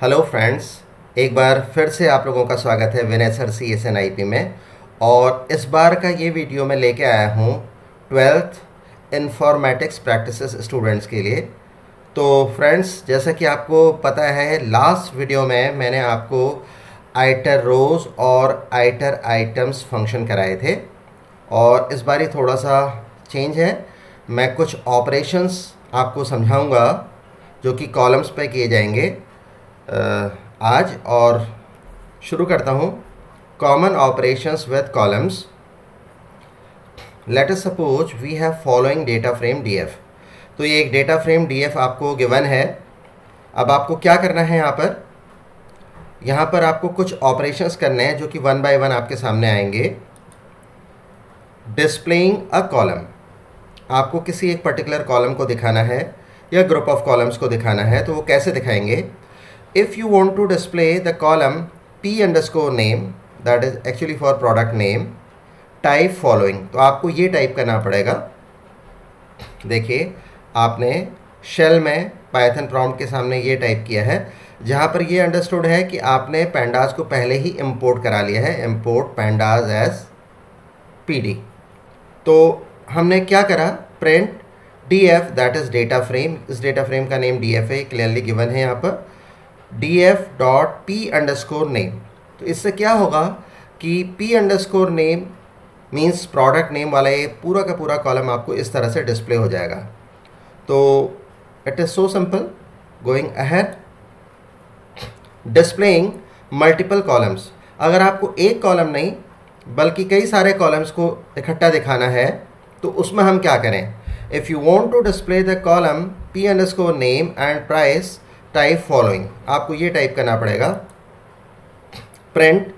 Hello friends, एक बार फिर से आप लोगों का स्वागत है विनय सर CSNIP में। और इस बार का ये वीडियो मैं लेके आया हूँ 12th इन्फॉर्मेटिक्स प्रैक्टिसेस स्टूडेंट्स के लिए। तो फ्रेंड्स, जैसा कि आपको पता है, लास्ट वीडियो में मैंने आपको आइटर रोज़ और आइटर आइटम्स फंक्शन कराए थे और इस बार ही थोड़ा सा चेंज है। मैं कुछ ऑपरेशंस आपको समझाऊंगा जो कि कॉलम्स पे किए जाएंगे आज। और शुरू करता हूँ। Common operations with columns. Let us suppose we have following data frame DF। तो ये एक डेटा फ्रेम DF आपको गिवन है। अब आपको क्या करना है, यहाँ पर आपको कुछ ऑपरेशंस करने हैं जो कि वन बाय वन आपके सामने आएंगे। डिस्प्लेइंग अ कॉलम, आपको किसी एक पर्टिकुलर कॉलम को दिखाना है या ग्रुप ऑफ कॉलम्स को दिखाना है, तो वो कैसे दिखाएंगे? If you want to display the column P underscore name, that is actually for product name, type following। तो आपको ये टाइप करना पड़ेगा। देखिए, आपने शेल में पाइथन प्रॉम्प्ट के सामने ये टाइप किया है, जहाँ पर ये अंडरस्टूड है कि आपने पैंडाज को पहले ही इंपोर्ट करा लिया है, इंपोर्ट पैंडाज एज PD। तो हमने क्या करा, print DF that is data frame. इस डेटा फ्रेम का नेम DF है, क्लियरली गिवन है यहाँ पर, df.p_name। तो इससे क्या होगा कि p_name मीन्स प्रोडक्ट नेम वाला ये पूरा का पूरा कॉलम आपको इस तरह से डिस्प्ले हो जाएगा। तो it is so simple. Going ahead, displaying multiple columns. अगर आपको एक कॉलम नहीं बल्कि कई सारे कॉलम्स को इकट्ठा दिखाना है तो उसमें हम क्या करें? If you want to display the column p_name and price, type following. आपको ये टाइप करना पड़ेगा, print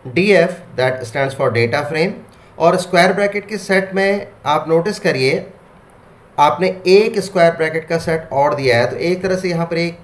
DF that stands for data frame, और स्क्वायर ब्रैकेट के सेट में आप नोटिस करिए आपने एक स्क्वायर ब्रैकेट का सेट और दिया है। तो एक तरह से यहाँ पर एक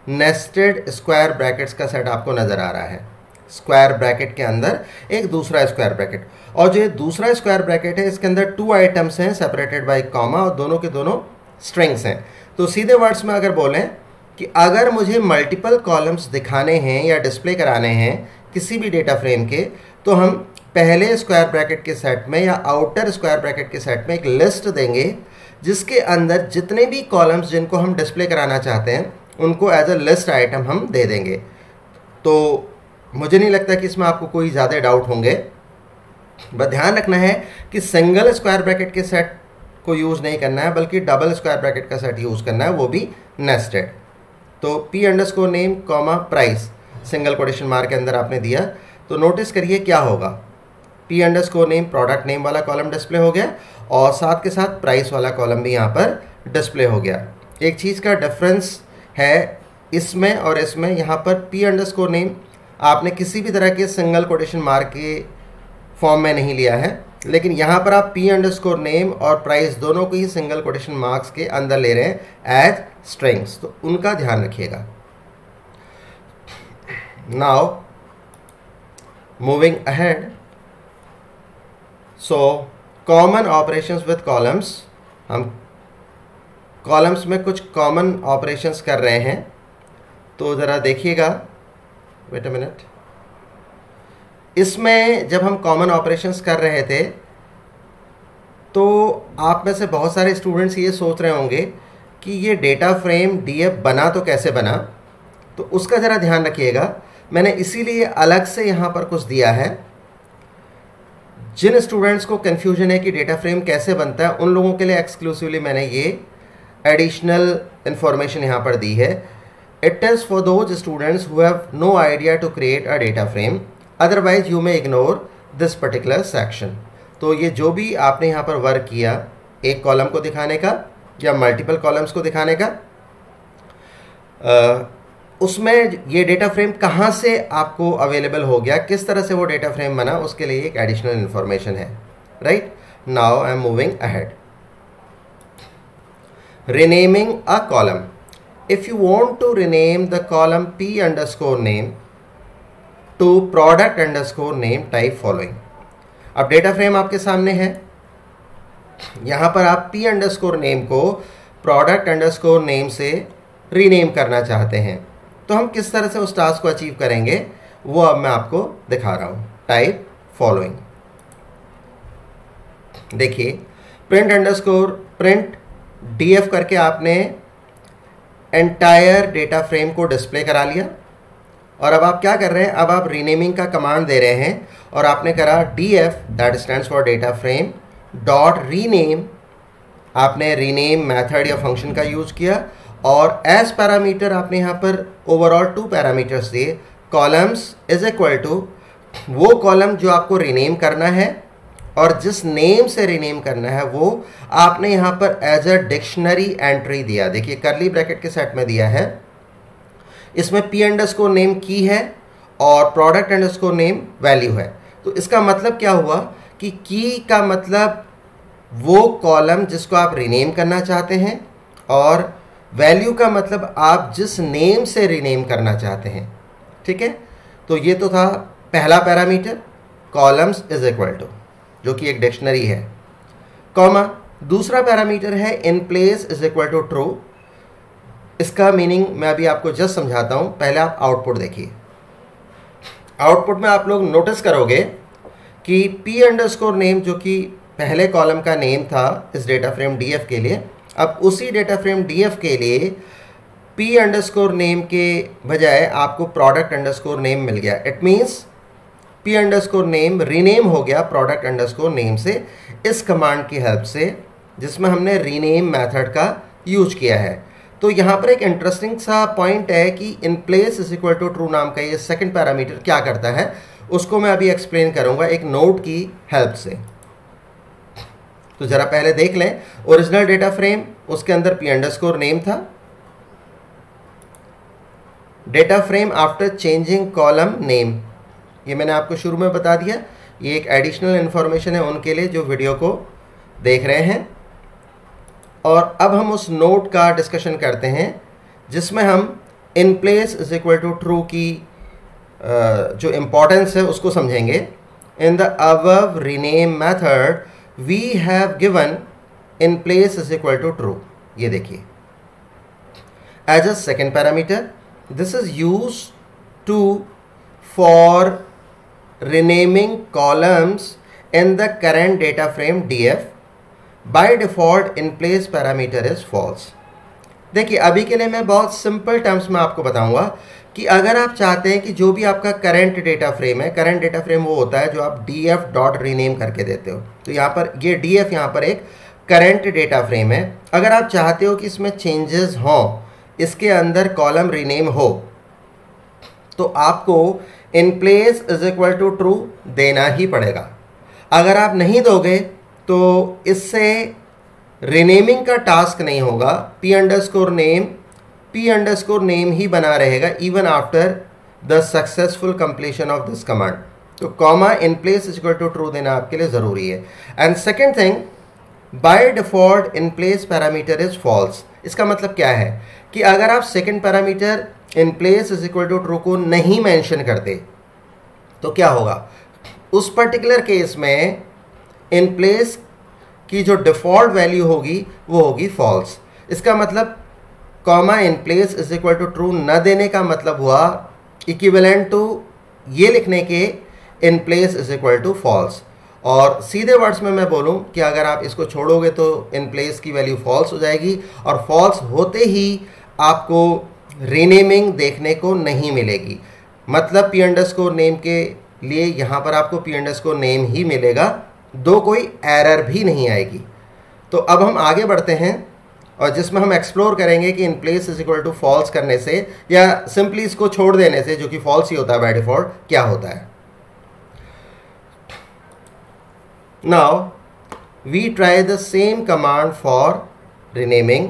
नेस्टेड स्क्वायर ब्रैकेट्स का सेट आपको नज़र आ रहा है। स्क्वायर ब्रैकेट के अंदर एक दूसरा स्क्वायर ब्रैकेट, और जो ये दूसरा स्क्वायर ब्रैकेट है इसके अंदर 2 आइटम्स हैं सेपरेटेड बाय कॉमा, और दोनों के दोनों स्ट्रिंग्स हैं। तो सीधे वर्ड्स में अगर बोलें कि अगर मुझे मल्टीपल कॉलम्स दिखाने हैं या डिस्प्ले कराने हैं किसी भी डेटा फ्रेम के, तो हम पहले स्क्वायर ब्रैकेट के सेट में या आउटर स्क्वायर ब्रैकेट के सेट में एक लिस्ट देंगे जिसके अंदर जितने भी कॉलम्स जिनको हम डिस्प्ले कराना चाहते हैं उनको एज अ लिस्ट आइटम हम दे देंगे। तो मुझे नहीं लगता कि इसमें आपको कोई ज़्यादा डाउट होंगे। बस ध्यान रखना है कि सिंगल स्क्वायर ब्रैकेट के सेट को यूज़ नहीं करना है बल्कि डबल स्क्वायर ब्रैकेट का सेट यूज़ करना है, वो भी नेस्टेड। तो p_name comma price single quotation mark के अंदर आपने दिया, तो नोटिस करिए क्या होगा। p_name प्रोडक्ट नेम वाला कॉलम डिस्प्ले हो गया और साथ के साथ प्राइस वाला कॉलम भी यहाँ पर डिस्प्ले हो गया। एक चीज़ का डिफरेंस है इसमें और इसमें, यहाँ पर p_name आपने किसी भी तरह के सिंगल कोटेशन मार्क के फॉर्म में नहीं लिया है, लेकिन यहाँ पर आप p_name और प्राइस दोनों को ही सिंगल कोटेशन मार्क्स के अंदर ले रहे हैं एज स्ट्रिंग्स, तो उनका ध्यान रखिएगा। Now moving ahead, so common operations with columns. हम कॉलम्स में कुछ कॉमन ऑपरेशंस कर रहे हैं, तो ज़रा देखिएगा, वेट अ मिनट। इसमें जब हम कॉमन ऑपरेशंस कर रहे थे तो आप में से बहुत सारे स्टूडेंट्स ये सोच रहे होंगे कि ये डेटा फ्रेम DF बना तो कैसे बना, तो उसका ज़रा ध्यान रखिएगा। मैंने इसीलिए अलग से यहाँ पर कुछ दिया है। जिन स्टूडेंट्स को कन्फ्यूजन है कि डेटा फ्रेम कैसे बनता है, उन लोगों के लिए एक्सक्लूसिवली मैंने ये एडिशनल इंफॉर्मेशन यहाँ पर दी है। It is for those students who have no idea to create a data frame, otherwise you may ignore this particular section. तो ये जो भी आपने यहाँ पर वर्क किया, एक कॉलम को दिखाने का या मल्टीपल कॉलम्स को दिखाने का, उसमें ये डेटा फ्रेम कहाँ से आपको अवेलेबल हो गया, किस तरह से वो डेटा फ्रेम बना, उसके लिए एक एडिशनल इन्फॉर्मेशन है। Right, now I am moving ahead. Renaming a column. If you want to rename the column p_name to product_name, type following. अब डेटा फ्रेम आपके सामने है, यहाँ पर आप p_name को product_name से रीनेम करना चाहते हैं, तो हम किस तरह से उस टास्क को अचीव करेंगे वो अब मैं आपको दिखा रहा हूँ। टाइप फॉलोइंग, देखिए प्रिंट df करके आपने एंटायर डेटा फ्रेम को डिस्प्ले करा लिया। और अब आप क्या कर रहे हैं, अब आप रीनेमिंग का कमांड दे रहे हैं और आपने करा df that stands for data frame dot rename. आपने रीनेम मेथड या फंक्शन का यूज किया और एज पैरामीटर आपने यहाँ पर ओवरऑल 2 पैरामीटर्स दिए। कॉलम्स इज इक्वल टू वो कॉलम जो आपको रीनेम करना है और जिस नेम से रीनेम करना है वो आपने यहाँ पर एज अ डिक्शनरी एंट्री दिया। देखिए करली ब्रैकेट के सेट में दिया है, इसमें p अंडरस्कोर नेम की है और प्रोडक्ट अंडरस्कोर नेम वैल्यू है। तो इसका मतलब क्या हुआ कि की का मतलब वो कॉलम जिसको आप रीनेम करना चाहते हैं और वैल्यू का मतलब आप जिस नेम से रीनेम करना चाहते हैं। ठीक है, तो ये तो था पहला parameter columns is equal to, जो कि एक डिक्शनरी है, कॉमा दूसरा पैरामीटर है in place is equal to true. इसका मीनिंग मैं अभी आपको जस्ट समझाता हूं, पहले आप आउटपुट देखिए। आउटपुट में आप लोग नोटिस करोगे कि p अंडरस्कोर नेम जो कि पहले कॉलम का नेम था इस डेटा फ्रेम df के लिए, अब उसी डेटा फ्रेम df के लिए p अंडरस्कोर नेम के बजाय आपको प्रोडक्ट अंडरस्कोर नेम मिल गया। It means p underscore name rename हो गया प्रोडक्ट अंडरस्कोर नेम से, इस कमांड की हेल्प से जिसमें हमने रीनेम मेथड का यूज किया है। तो यहाँ पर एक इंटरेस्टिंग सा पॉइंट है कि in place is equal to true नाम का ये सेकंड पैरामीटर क्या करता है उसको मैं अभी एक्सप्लेन करूँगा एक नोट की हेल्प से। तो ज़रा पहले देख लें, ओरिजिनल डेटा फ्रेम उसके अंदर p अंडरस्कोर नेम था। Data frame after changing column name, ये मैंने आपको शुरू में बता दिया, ये एक एडिशनल इन्फॉर्मेशन है उनके लिए जो वीडियो को देख रहे हैं। और अब हम उस नोट का डिस्कशन करते हैं जिसमें हम in place is equal to true की जो इम्पोर्टेंस है उसको समझेंगे। In the above rename method we have given in place is equal to true. ये देखिए as a second parameter, this is use to for renaming columns in the current data frame df. by default in place parameter is false। देखिए अभी के लिए मैं बहुत simple terms में आपको बताऊंगा कि अगर आप चाहते हैं कि जो भी आपका करंट डेटा फ्रेम है, करंट डेटा फ्रेम वो होता है जो आप df डॉट रीनेम करके देते हो। तो यहाँ पर ये df यहाँ पर एक करंट डेटा फ्रेम है। अगर आप चाहते हो कि इसमें चेंजेस हों, इसके अंदर कॉलम रीनेम हो, तो आपको in place is equal to true देना ही पड़ेगा। अगर आप नहीं दोगे तो इससे रीनेमिंग का टास्क नहीं होगा, p अंडरस्कोर नेम ही बना रहेगा even after the successful completion of this command. तो comma in place is equal to true देना आपके लिए ज़रूरी है। And second thing, by default in place parameter is false. इसका मतलब क्या है कि अगर आप second parameter in place is equal to true को नहीं मेंशन करते तो क्या होगा, उस पर्टिकुलर केस में इन प्लेस की जो डिफ़ॉल्ट वैल्यू होगी वो होगी फॉल्स। इसका मतलब comma in place is equal to true न देने का मतलब हुआ इक्विवेलेंट टू ये लिखने के in place is equal to false. और सीधे वर्ड्स में मैं बोलूं कि अगर आप इसको छोड़ोगे तो इन प्लेस की वैल्यू फॉल्स हो जाएगी और फॉल्स होते ही आपको रीनेमिंग देखने को नहीं मिलेगी। मतलब p अंडरस्कोर नेम के लिए यहाँ पर आपको p अंडरस्कोर नेम ही मिलेगा, दो कोई एरर भी नहीं आएगी। तो अब हम आगे बढ़ते हैं और जिसमें हम एक्सप्लोर करेंगे कि in place is equal to false करने से या सिंपली इसको छोड़ देने से, जो कि फॉल्स ही होता है बाय डिफॉल्ट, क्या होता है। Now we try the same command for renaming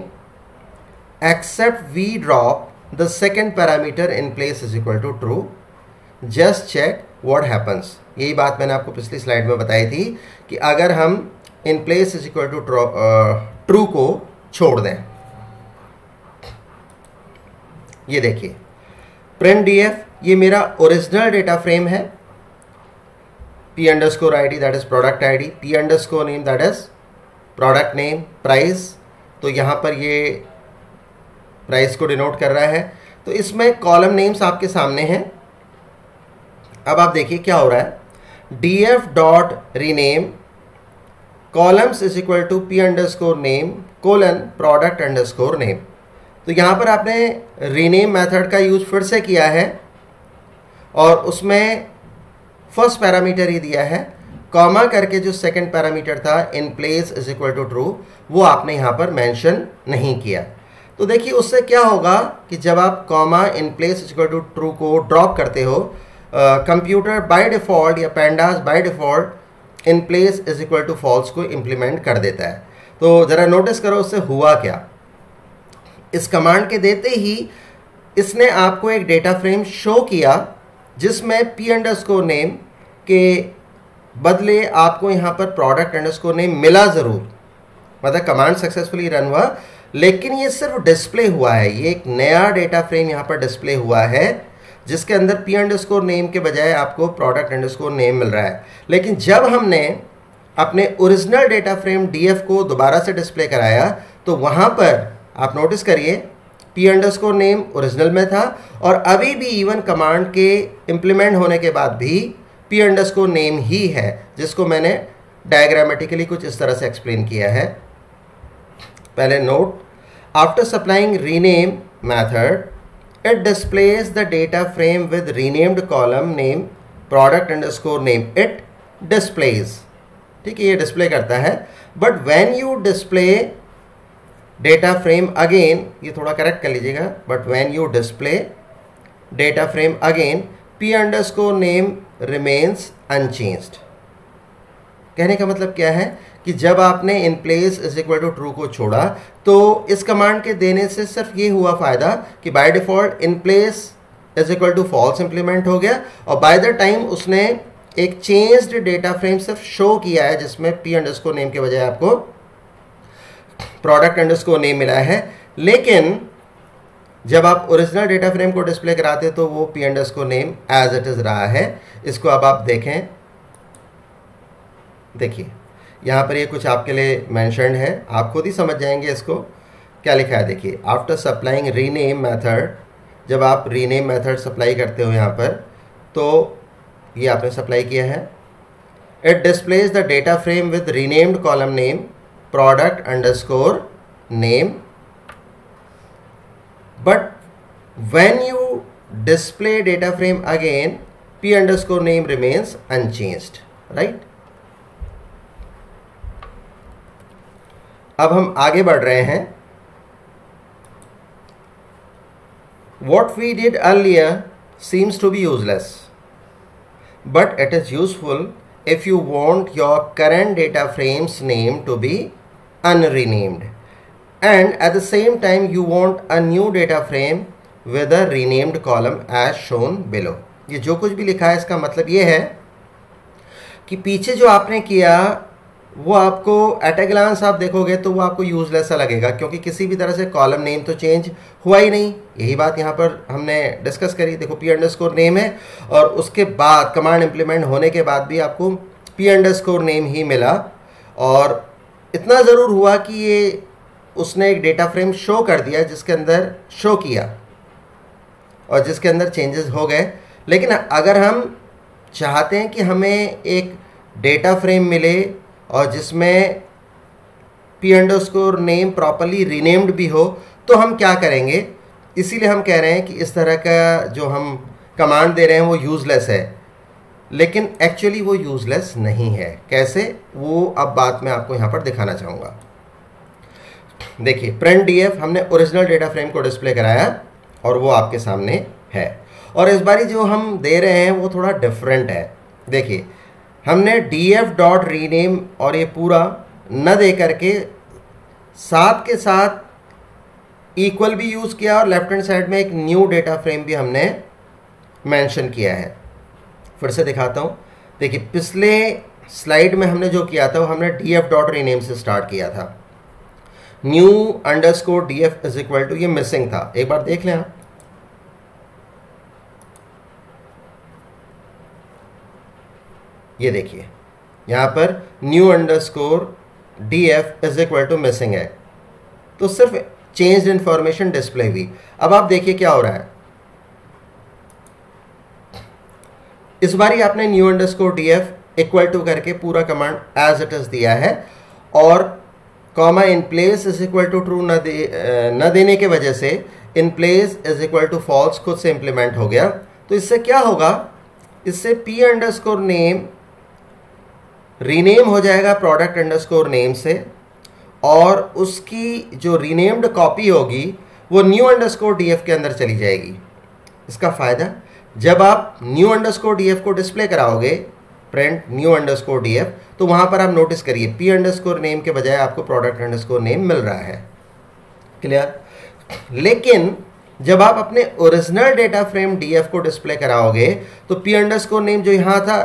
except we drop the second parameter in place is equal to true. just check what happens। यही बात मैंने आपको पिछली स्लाइड में बताई थी कि अगर हम in place is equal to true को छोड़ दें, ये देखिए print df, ये मेरा ओरिजिनल डेटा फ्रेम है, p underscore id that is product id, p underscore name that is product name, price, तो यहाँ पर ये प्राइस को डिनोट कर रहा है। तो इसमें कॉलम नेम्स आपके सामने हैं। अब आप देखिए क्या हो रहा है, df dot rename columns is equal to p underscore name colon product underscore name. तो यहाँ पर आपने रीनेम मेथड का यूज फिर से किया है और उसमें फर्स्ट पैरामीटर ही दिया है, कॉमा करके जो सेकंड पैरामीटर था in place is equal to true, वो आपने यहाँ पर मेंशन नहीं किया। तो देखिए उससे क्या होगा कि जब आप comma in place is equal to true को ड्रॉप करते हो, कंप्यूटर बाय डिफ़ॉल्ट या pandas by default in place is equal to false को इम्प्लीमेंट कर देता है। तो ज़रा नोटिस करो उससे हुआ क्या। इस कमांड के देते ही इसने आपको एक डेटा फ्रेम शो किया जिसमें p अंडरस्कोर नेम के बदले आपको यहाँ पर प्रोडक्ट अंडरस्कोर नेम मिला ज़रूर, मतलब कमांड सक्सेसफुली रन हुआ, लेकिन ये सिर्फ डिस्प्ले हुआ है। ये एक नया डेटा फ्रेम यहाँ पर डिस्प्ले हुआ है जिसके अंदर p अंडरस्कोर नेम के बजाय आपको प्रोडक्ट अंडरस्कोर नेम मिल रहा है। लेकिन जब हमने अपने ओरिजिनल डेटा फ्रेम df को दोबारा से डिस्प्ले कराया तो वहाँ पर आप नोटिस करिए p अंडरस्कोर नेम ओरिजिनल में था और अभी भी इवन कमांड के इम्प्लीमेंट होने के बाद भी p अंडरस्कोर नेम ही है, जिसको मैंने डायग्रामेटिकली कुछ इस तरह से एक्सप्लेन किया है। पहले note, after supplying rename method it displays the data frame with renamed column name product underscore name, it displays, ठीक है, ये डिस्प्ले करता है। But when you display data frame again, ये थोड़ा करेक्ट कर लीजिएगा, but when you display data frame again p underscore name remains unchanged. कहने का मतलब क्या है कि जब आपने in place is equal to true को छोड़ा तो इस कमांड के देने से सिर्फ ये हुआ फ़ायदा कि by default in place is equal to false implement हो गया और बाय द टाइम उसने एक चेंज्ड डेटा फ्रेम सिर्फ शो किया है जिसमें p अंडरस्कोर नेम के बजाय आपको प्रोडक्ट अंडरस्कोर नेम मिला है। लेकिन जब आप ओरिजिनल डेटा फ्रेम को डिस्प्ले कराते तो वो p underscore name as it is रहा है। इसको अब आप देखें, देखिए यहाँ पर ये कुछ आपके लिए मेंशन्ड है, आप खुद ही समझ जाएंगे इसको क्या लिखा है। देखिए आफ्टर सप्लाइंग रीनेम मेथड, जब आप रीनेम मेथड सप्लाई करते हो यहाँ पर तो ये आपने सप्लाई किया है, it displays the data frame with renamed column name product underscore name, but when you display data frame again p underscore name remains unchanged, right. अब हम आगे बढ़ रहे हैं। What we did earlier seems to be useless, but it is useful if you want your current data frame's name to be unrenamed and at the same time you want a new data frame with a renamed column as shown below। ये जो कुछ भी लिखा है इसका मतलब ये है कि पीछे जो आपने किया वो आपको एट ए ग्लांस आप देखोगे तो वो आपको यूजलेस सा लगेगा, क्योंकि किसी भी तरह से कॉलम नेम तो चेंज हुआ ही नहीं। यही बात यहाँ पर हमने डिस्कस करी। देखो p अंडरस्कोर नेम है और उसके बाद कमांड इम्प्लीमेंट होने के बाद भी आपको p अंडरस्कोर नेम ही मिला और इतना ज़रूर हुआ कि ये उसने एक डेटा फ्रेम शो कर दिया जिसके अंदर शो किया और जिसके अंदर चेंजेस हो गए। लेकिन अगर हम चाहते हैं कि हमें एक डेटा फ्रेम मिले और जिसमें p underscore name properly renamed भी हो तो हम क्या करेंगे। इसीलिए हम कह रहे हैं कि इस तरह का जो हम कमांड दे रहे हैं वो यूज़लेस है, लेकिन एक्चुअली वो यूज़लेस नहीं है। कैसे, वो अब बात मैं आपको यहाँ पर दिखाना चाहूँगा। देखिए प्रिंट df हमने ओरिजिनल डेटा फ्रेम को डिस्प्ले कराया और वो आपके सामने है, और इस बारी जो हम दे रहे हैं वो थोड़ा डिफरेंट है। देखिए हमने df डॉट रीनेम और ये पूरा न दे करके साथ के साथ इक्वल भी यूज़ किया और लेफ्ट हैंड साइड में एक न्यू डेटा फ्रेम भी हमने मेंशन किया है। फिर से दिखाता हूँ। देखिए पिछले स्लाइड में हमने जो किया था वो हमने df डॉट रीनेम से स्टार्ट किया था। New underscore df is equal to, ये मिसिंग था, एक बार देख लें आप। ये देखिए यहाँ पर new underscore df is equal to missing है, तो सिर्फ चेंज्ड इंफॉर्मेशन डिस्प्ले हुई। अब आप देखिए क्या हो रहा है, इस बारी आपने new underscore df equal to करके पूरा कमांड एज इट इज दिया है, और comma in place is equal to true न देने के वजह से in place is equal to false खुद से इंप्लीमेंट हो गया। तो इससे क्या होगा, इससे p अंडरस्कोर नेम रीनेम हो जाएगा प्रोडक्ट अंडरस्कोर नेम से, और उसकी जो रीनेम्ड कॉपी होगी वो न्यू अंडरस्कोर df के अंदर चली जाएगी। इसका फ़ायदा, जब आप न्यू अंडरस्कोर df को डिस्प्ले कराओगे, प्रिंट न्यू अंडरस्कोर df, तो वहाँ पर आप नोटिस करिए p अंडरस्कोर नेम के बजाय आपको प्रोडक्ट अंडरस्कोर नेम मिल रहा है। क्लियर? लेकिन जब आप अपने ओरिजिनल डेटा फ्रेम df को डिस्प्ले कराओगे तो p अंडरस्कोर नेम जो यहाँ था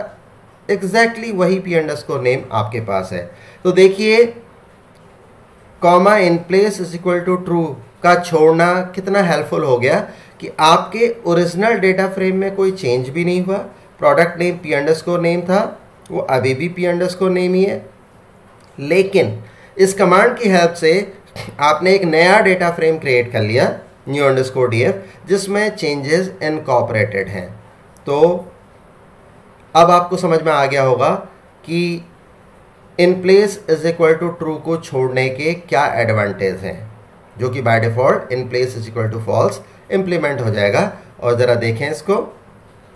एग्जैक्टली वही p अंडरस्कोर नेम आपके पास है। तो देखिए comma in place is equal to true का छोड़ना कितना हेल्पफुल हो गया कि आपके ओरिजिनल डेटा फ्रेम में कोई चेंज भी नहीं हुआ। Product name p underscore name था, वो अभी भी p अंडरस्कोर नेम ही है, लेकिन इस कमांड की हेल्प से आपने एक नया डेटा फ्रेम क्रिएट कर लिया न्यू अंडरस्कोर df जिसमें चेंजेस इनकॉर्पोरेटेड हैं। तो अब आपको समझ में आ गया होगा कि in place is equal to true को छोड़ने के क्या एडवांटेज हैं, जो कि by default in place is equal to false implement हो जाएगा। और ज़रा देखें इसको,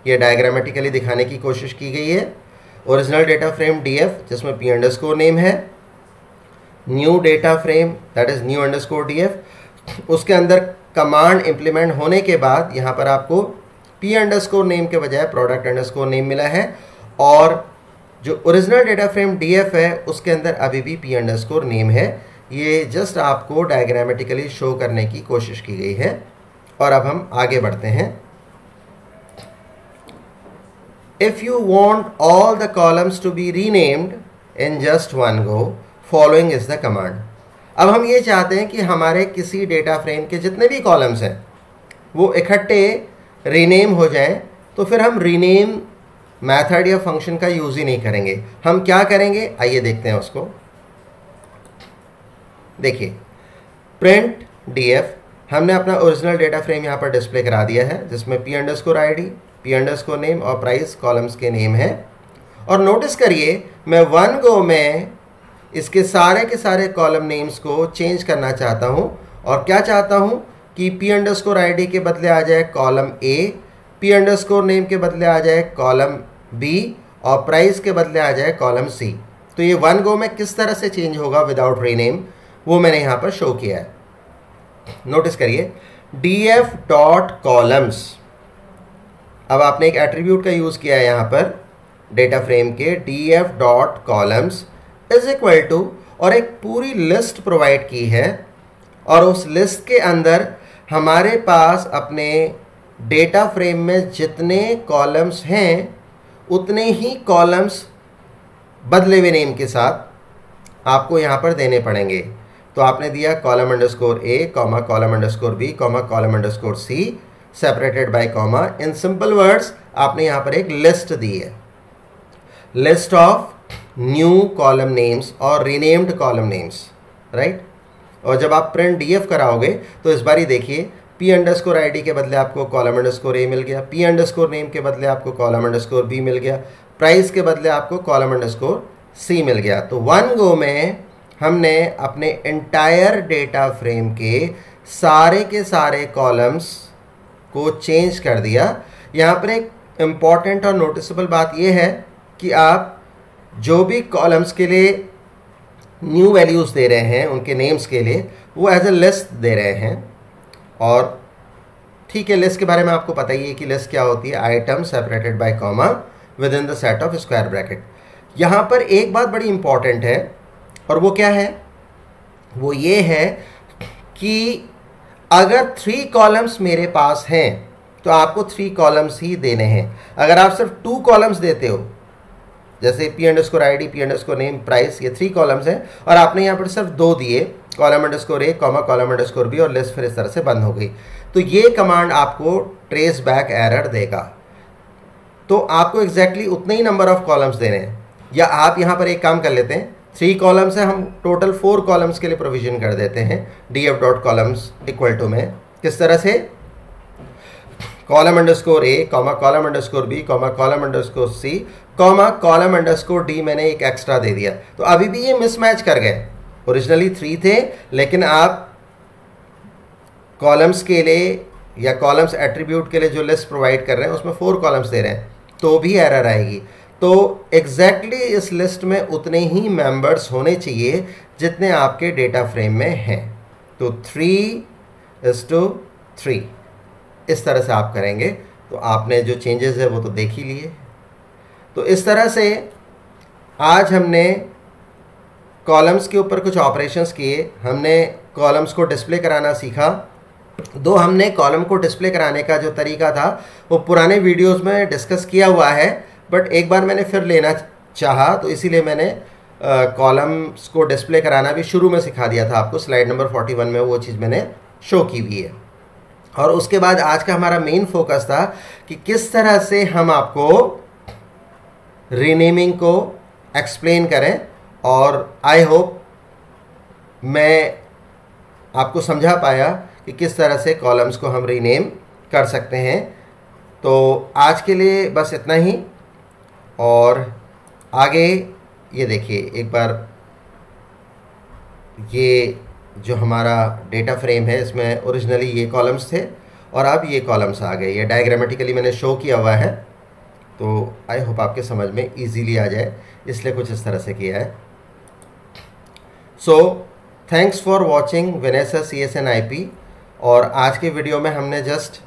ये डायग्रामेटिकली दिखाने की कोशिश की गई है। ओरिजिनल डेटा फ्रेम df जिसमें p अंडरस्कोर नेम है, new data frame that is new underscore df, उसके अंदर कमांड इम्प्लीमेंट होने के बाद यहाँ पर आपको p अंडरस्कोर नेम के बजाय प्रोडक्ट अंडरस्कोर नेम मिला है, और जो ओरिजिनल डेटा फ्रेम df है उसके अंदर अभी भी p अंडरस्कोर नेम है। ये जस्ट आपको डायग्रामेटिकली शो करने की कोशिश की गई है। और अब हम आगे बढ़ते हैं। If you want all the columns to be renamed in just one go, following is the command. अब हम ये चाहते हैं कि हमारे किसी डेटा फ्रेम के जितने भी कॉलम्स हैं वो इकट्ठे रीनेम हो जाएं, तो फिर हम रीनेम मेथड या फंक्शन का यूज़ ही नहीं करेंगे। हम क्या करेंगे, आइए देखते हैं उसको। देखिए प्रिंट df, हमने अपना ओरिजिनल डेटा फ्रेम यहाँ पर डिस्प्ले करा दिया है जिसमें p underscore id, p underscore name और प्राइस कॉलम्स के नेम है। और नोटिस करिए मैं वन गो में इसके सारे के सारे कॉलम नेम्स को चेंज करना चाहता हूँ, और क्या चाहता हूँ कि p अंडरस्कोर id के बदले आ जाए column a, p underscore name के बदले आ जाए कॉलम b, और प्राइस के बदले आ जाए कॉलम c। तो ये वन गो में किस तरह से चेंज होगा विदाउट रीनेम, वो मैंने यहाँ पर शो किया है। नोटिस करिए df डॉट कॉलम्स, अब आपने एक एट्रीब्यूट का यूज़ किया है यहाँ पर डेटा फ्रेम के, df dot columns is equal to, और एक पूरी लिस्ट प्रोवाइड की है, और उस लिस्ट के अंदर हमारे पास अपने डेटा फ्रेम में जितने कॉलम्स हैं उतने ही कॉलम्स बदले हुए नेम के साथ आपको यहाँ पर देने पड़ेंगे। तो आपने दिया column underscore a, comma column underscore b, comma column underscore c separated by comma. In simple words आपने यहाँ पर एक लिस्ट दी है, list of new column names और रीनेम्ड कॉलम नेम्स, राइट। और जब आप प्रिंट df कराओगे तो इस बारी देखिए p अंडरस्कोर id के बदले आपको कॉलम अंडरस्कोर a मिल गया, p अंडरस्कोर नेम के बदले आपको कॉलम अंडरस्कोर b मिल गया, प्राइस के बदले आपको कॉलम अंडरस्कोर c मिल गया। तो वन गो में हमने अपने एंटायर डेटा फ्रेम के सारे कॉलम्स को चेंज कर दिया। यहाँ पर एक इम्पॉर्टेंट और नोटिसेबल बात यह है कि आप जो भी कॉलम्स के लिए न्यू वैल्यूज़ दे रहे हैं उनके नेम्स के लिए, वो एज ए लिस्ट दे रहे हैं। और ठीक है, लिस्ट के बारे में आपको पता ही है कि लिस्ट क्या होती है, item separated by comma with in the set of square bracket. यहाँ पर एक बात बड़ी इंपॉर्टेंट है, और वो क्या है, वो ये है कि अगर 3 कॉलम्स मेरे पास हैं तो आपको 3 कॉलम्स ही देने हैं। अगर आप सिर्फ 2 कॉलम्स देते हो, जैसे p underscore id, p underscore name, price, ये 3 कॉलम्स हैं, और आपने यहाँ पर सिर्फ 2 दिए, column underscore a, comma column underscore b, और लिस्ट फिर इस तरह से बंद हो गई, तो ये कमांड आपको ट्रेस बैक एरर देगा। तो आपको एग्जैक्टली उतने ही नंबर ऑफ कॉलम्स देने हैं। या आप यहाँ पर एक काम कर लेते हैं, 3 कॉलम्स हैं, हम टोटल 4 कॉलम्स के लिए प्रोविजन कर देते हैं df dot columns equal to में। किस तरह से, column underscore A comma column underscore B comma column underscore C comma column underscore D मैंने एक एक्स्ट्रा दे दिया, तो अभी भी ये मिसमैच कर गए। ओरिजिनली 3 थे, लेकिन आप कॉलम्स के लिए या कॉलम्स एट्रीब्यूट के लिए जो लिस्ट प्रोवाइड कर रहे हैं उसमें 4 कॉलम्स दे रहे हैं, तो भी एरर आएगी। तो एग्जैक्टली इस लिस्ट में उतने ही मेंबर्स होने चाहिए जितने आपके डेटा फ्रेम में हैं। तो 3:3 इस तरह से आप करेंगे, तो आपने जो चेंजेस है वो तो देख ही लिए। तो इस तरह से आज हमने कॉलम्स के ऊपर कुछ ऑपरेशंस किए, हमने कॉलम्स को डिस्प्ले कराना सीखा। दो हमने कॉलम को डिस्प्ले कराने का जो तरीका था वो पुराने वीडियोस में डिस्कस किया हुआ है, बट एक बार मैंने फिर लेना चाहा, तो इसीलिए मैंने कॉलम्स को डिस्प्ले कराना भी शुरू में सिखा दिया था आपको। स्लाइड नंबर 41 में वो चीज़ मैंने शो की हुई है। और उसके बाद आज का हमारा मेन फोकस था कि किस तरह से हम आपको रीनेमिंग को एक्सप्लेन करें, और आई होप मैं आपको समझा पाया कि किस तरह से कॉलम्स को हम रीनेम कर सकते हैं। तो आज के लिए बस इतना ही, और आगे ये देखिए एक बार, ये जो हमारा डेटा फ्रेम है इसमें ओरिजिनली ये कॉलम्स थे और अब ये कॉलम्स आ गए। ये डायग्रामेटिकली मैंने शो किया हुआ है, तो आई होप आपके समझ में इजीली आ जाए, इसलिए कुछ इस तरह से किया है। So thanks for watching Vanessa CSN IP। और आज के वीडियो में हमने जस्ट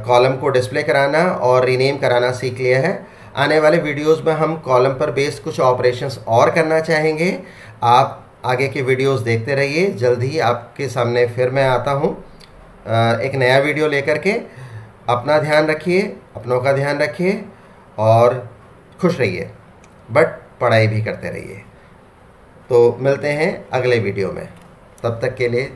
कॉलम को डिस्प्ले कराना और रीनेम कराना सीख लिया है। आने वाले वीडियोस में हम कॉलम पर बेस्ड कुछ ऑपरेशंस और करना चाहेंगे। आप आगे के वीडियोस देखते रहिए, जल्द ही आपके सामने फिर मैं आता हूँ एक नया वीडियो लेकर के। अपना ध्यान रखिए, अपनों का ध्यान रखिए और खुश रहिए, बट पढ़ाई भी करते रहिए। तो मिलते हैं अगले वीडियो में, तब तक के लिए